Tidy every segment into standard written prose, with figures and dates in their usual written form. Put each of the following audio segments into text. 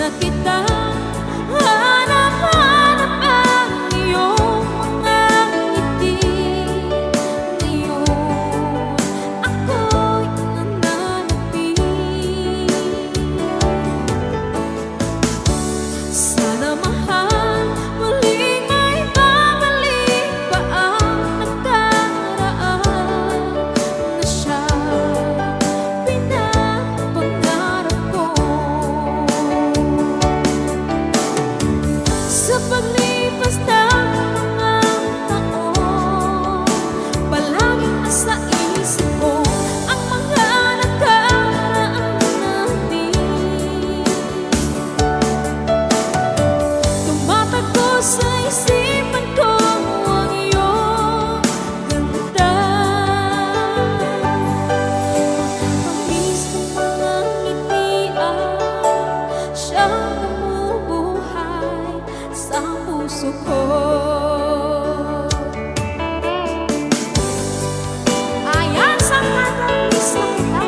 na kita, hanap-hanap ang iyong mga ngiti. Ngayon ako'y nananapin. Sana mahal, muling may babalik pa ang nakaraan na siyang pinapangarap ko. Sa paglipas ng mga taon, palaging nasa isip ko ang mga nakaraan natin. Tumatago sa isipan ko ang iyong ganda. Tamis ng mga ngitian, siyang bumubuhay sa puso ko. Ayan sa katamis na kita.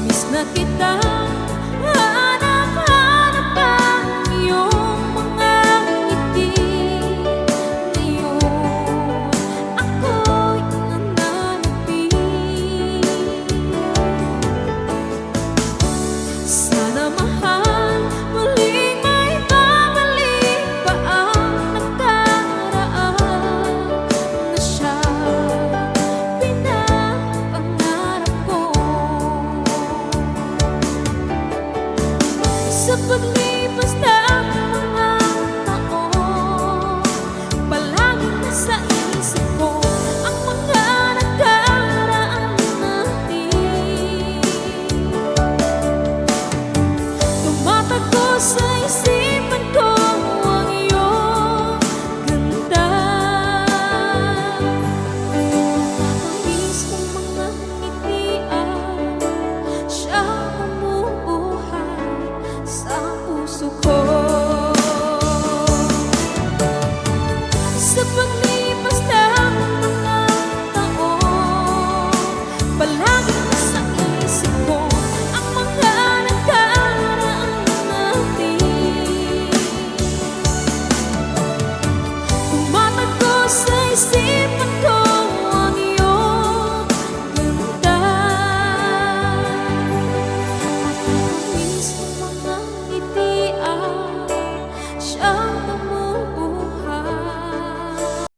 Miss na kita.